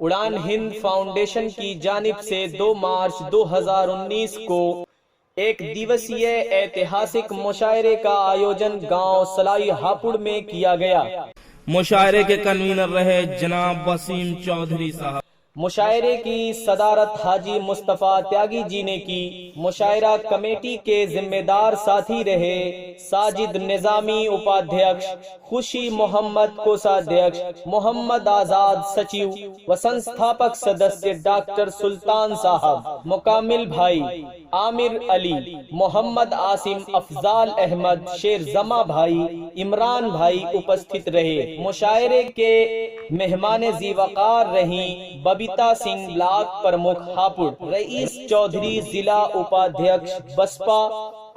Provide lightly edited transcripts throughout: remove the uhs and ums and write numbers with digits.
उड़ान हिंद फाउंडेशन की जानिब से 2 मार्च 2019 को एक दिवसीय ऐतिहासिक मुशायरे का आयोजन गांव सलाई हापुड़ में किया गया। मुशायरे के कन्वीनर रहे जनाब वसीम चौधरी साहब। मुशायरे की सदारत हाजी मुस्तफा त्यागी जी ने की। मुशायरा कमेटी के जिम्मेदार साथी रहे साजिद निजामी उपाध्यक्ष, खुशी मोहम्मद कोषाध्यक्ष, मोहम्मद आजाद सचिव व संस्थापक सदस्य डॉक्टर सुल्तान साहब, मुकामिल भाई आमिर अली, मोहम्मद आसिम, अफजाल अहमद, शेर जमा भाई, इमरान भाई उपस्थित रहे। मुशायरे के मेहमान जीवकार रही बबीता सिंह ब्लॉक प्रमुख हापुड़, रईस चौधरी जिला उपाध्यक्ष Baspa,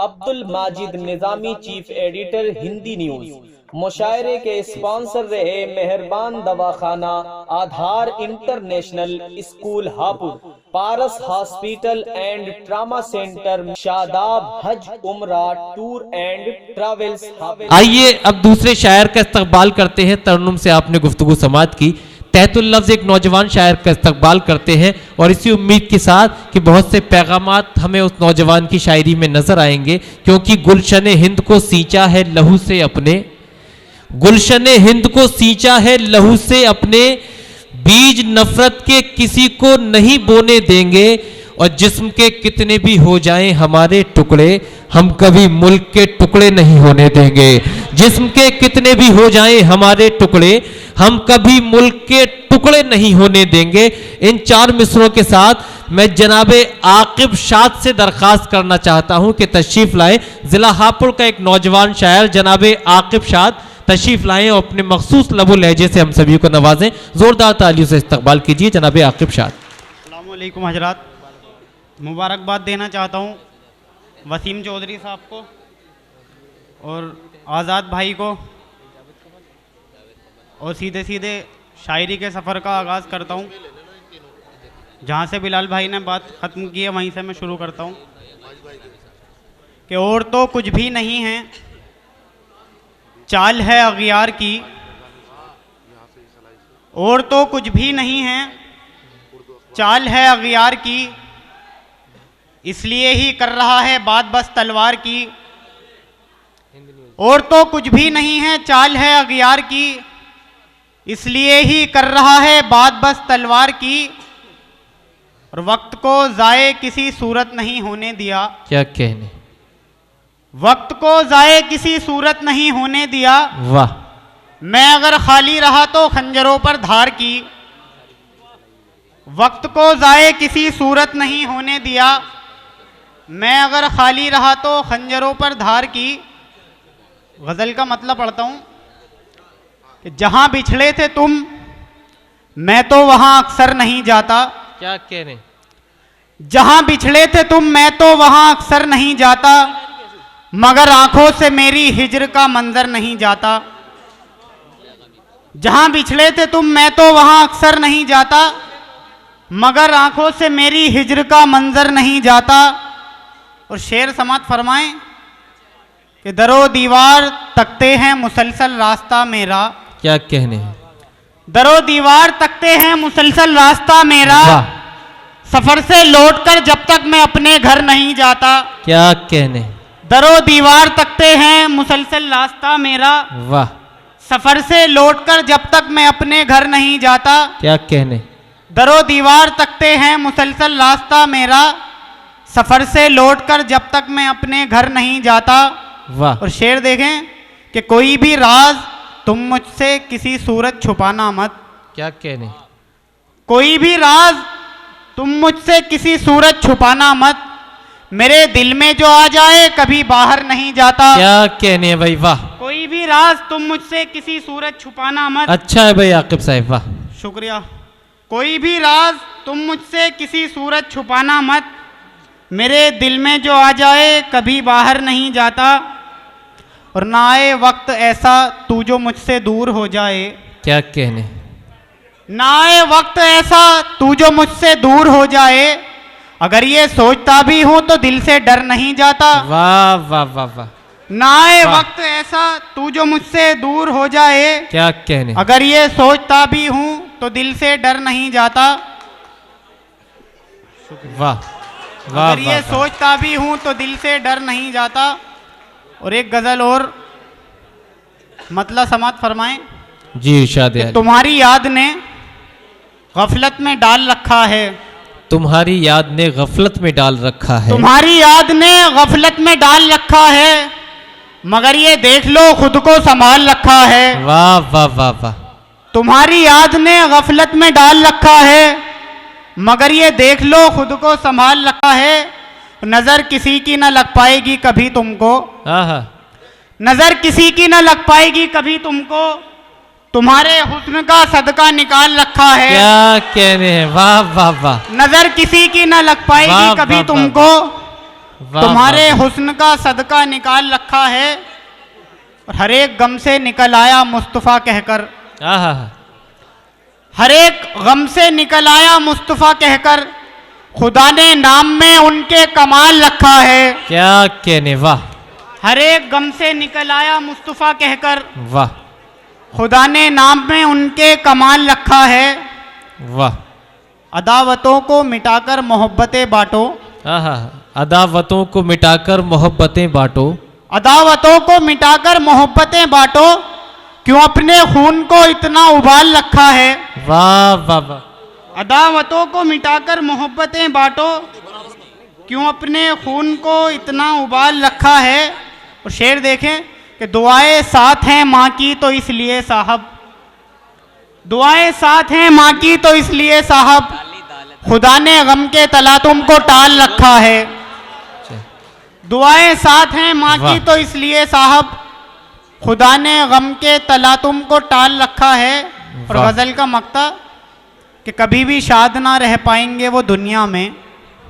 Abdul Majid Nizami chief editor Hindi news. मुशायरे के स्पॉन्सर रहे Meharban Dawakhana, Aadhaar international school Hapur, Paras hospital and trauma centre, Shadab Hajj Umrah tour and travels. आइए अब दूसरे शायर का इस्तकबाल करते हैं। तरन्नुम से आपने गुफ्तगू समात की, तहतुल लफ्ज़ एक नौजवान शायर का इस्तकबाल करते हैं और इसी उम्मीद के साथ कि बहुत से पैगामात हमें उस नौजवान की शायरी में नजर आएंगे, क्योंकि गुलशन हिंद को सींचा है लहू से अपने, गुलशन हिंद को सींचा है लहू से अपने, बीज नफरत के किसी को नहीं बोने देंगे, और जिस्म के कितने भी हो जाएं हमारे टुकड़े, हम कभी मुल्क के टुकड़े नहीं होने देंगे। जिस्म के कितने भी हो जाएं हमारे टुकड़े, हम कभी मुल्क के टुकड़े नहीं होने देंगे। इन 4 मिसरों के साथ मैं जनाबे आकिब शाद से दरख्वास्त करना चाहता हूं कि तशरीफ लाएं। जिला हापुड़ का एक नौजवान शायर जनाबे आकिब शाद तशरीफ लाएं और अपने मखसूस लबो लहजे से हम सभी को नवाजें। जोरदार तालियों से इस्तकबाल कीजिए जनाबे आकिब शाद। अस्सलामु अलैकुम हजरात, मुबारकबाद देना चाहता हूँ वसीम चौधरी साहब को और आज़ाद भाई को, और सीधे सीधे शायरी के सफ़र का आगाज़ करता हूँ। जहाँ से बिलाल भाई ने बात ख़त्म की है वहीं से मैं शुरू करता हूँ कि और तो कुछ भी नहीं है, चाल है अगियार की, और तो कुछ भी नहीं है, चाल है अगियार की, इसलिए ही कर रहा है बात बस तलवार की। और तो कुछ भी नहीं है, चाल है अगियार की, इसलिए ही कर रहा है बात बस तलवार की, और वक्त को ज़ाये किसी सूरत नहीं होने दिया। क्या कहने, वक्त को ज़ाये किसी सूरत नहीं होने दिया। वाह। मैं अगर खाली रहा तो खंजरों पर धार की, वक्त को ज़ाये किसी सूरत नहीं होने दिया। मैं अगर खाली रहा तो खंजरों पर धार की। गज़ल का मतलब पढ़ता हूँ कि जहाँ बिछड़े थे तुम मैं तो वहाँ अक्सर नहीं जाता। क्या कहने, जहाँ बिछड़े थे तुम मैं तो वहाँ अक्सर नहीं जाता, मगर आंखों से मेरी हिज्र का मंजर नहीं जाता। जहाँ बिछड़े थे तुम मैं तो वहाँ अक्सर नहीं जाता, मगर आंखों से मेरी हिज्र का मंजर नहीं जाता। और शेर समात फरमाएं कि दरो दीवार तकते हैं मुसलसल रास्ता मेरा। क्या कहने, दरो दीवार तकते हैं मुसलसल रास्ता मेरा, सफर से लौटकर जब तक मैं अपने घर नहीं जाता। क्या कहने, दरो दीवार तकते हैं मुसलसल रास्ता मेरा, वाह। सफर से लौटकर जब तक मैं अपने घर नहीं जाता। क्या कहने, दरो दीवार तकते हैं मुसलसल रास्ता मेरा, सफर से लौटकर जब तक मैं अपने घर नहीं जाता। वाह। और शेर देखें कि कोई भी राज तुम मुझसे किसी सूरत छुपाना मत। क्या कहने, कोई भी राज तुम मुझसे किसी सूरत छुपाना मत, मेरे दिल में जो आ जाए कभी बाहर नहीं जाता। क्या कहने है भाई, वाह। कोई भी राज तुम मुझसे किसी सूरत छुपाना मत। अच्छा है भाई आकिब साहब, वाह। शुक्रिया। कोई भी राज तुम मुझसे किसी सूरत छुपाना मत, मेरे दिल में जो आ जाए कभी बाहर नहीं जाता, और ना आए वक्त ऐसा तू जो मुझसे दूर हो जाए। क्या कहने, ना आए वक्त ऐसा तू जो मुझसे दूर हो जाए, अगर ये सोचता भी हूं तो दिल से डर नहीं जाता। वाह वाह वाह वाह। ना आए वक्त ऐसा तू जो मुझसे दूर हो जाए। क्या कहने, अगर ये सोचता भी हूं तो दिल से डर नहीं जाता। वाह वाह अगर ये वाह, सोचता भी हूं तो दिल से डर नहीं जाता। और एक गजल और, मतलब समात फरमाएं। जी इरशाद आली। तुम्हारी याद ने गफलत में डाल रखा है, तुम्हारी याद ने गफलत में डाल रखा है, तुम्हारी याद ने गफलत में डाल रखा है, मगर ये देख लो खुद को संभाल रखा है। वाह वाह वाह वाह, तुम्हारी याद ने गफलत में डाल रखा है, मगर ये देख लो खुद को संभाल रखा है। नजर किसी की न लग पाएगी कभी तुमको, आहा, नजर किसी की न लग पाएगी कभी तुमको, तुम्हारे हुस्न का सदका निकाल रखा है। क्या कहने हैं, वाह वाह वाह, नजर किसी की न लग पाएगी वाह, कभी वाह, तुमको, वाह, तुम्हारे वाह, हुस्न का सदका निकाल रखा है। और हर एक गम से निकल आया मुस्तफ़ा कहकर, आहा, हर एक गम से निकल आया मुस्तफ़ा कहकर, खुदा ने नाम में उनके कमाल रखा है। क्या कहने, वाह हर एक गम से निकल आया मुस्तफ़ा कहकर, वाह खुदा ने नाम में उनके कमाल रखा है। वाह, अदावतों को मिटाकर मोहब्बतें बांटो, आहा, अदावतों को मिटाकर मोहब्बतें बांटो, अदावतों को मिटाकर मोहब्बतें बांटो, क्यों अपने खून को इतना उबाल रखा है। वाह वाह वाह, अदावतों को मिटाकर मोहब्बतें बांटो, क्यों अपने खून को इतना उबाल रखा है। और शेर देखें कि दुआएं साथ हैं माँ की तो इसलिए साहब, दुआएं साथ हैं माँ की तो इसलिए साहब, खुदा ने गम के तलातुम को टाल रखा है। दुआएं साथ हैं माँ की तो इसलिए साहब, खुदा ने गम के तलातुम को टाल रखा है। और वाह। गजल का मक्ता कि कभी भी शाद ना रह पाएंगे वो दुनिया में,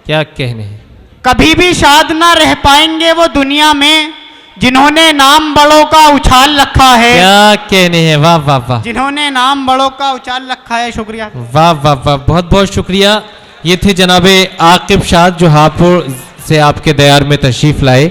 क्या कहने हैं, कभी भी शाद ना रह पाएंगे वो दुनिया में, जिन्होंने नाम बड़ों का उछाल रखा है। क्या कहने हैं, वाह वाह वाह, जिन्होंने नाम बड़ों का उछाल रखा है। शुक्रिया। वाह वाह वाह, बहुत बहुत शुक्रिया। ये थे जनाबे आकिब शाद जो हापुड़ से आपके दयार में तशरीफ लाए।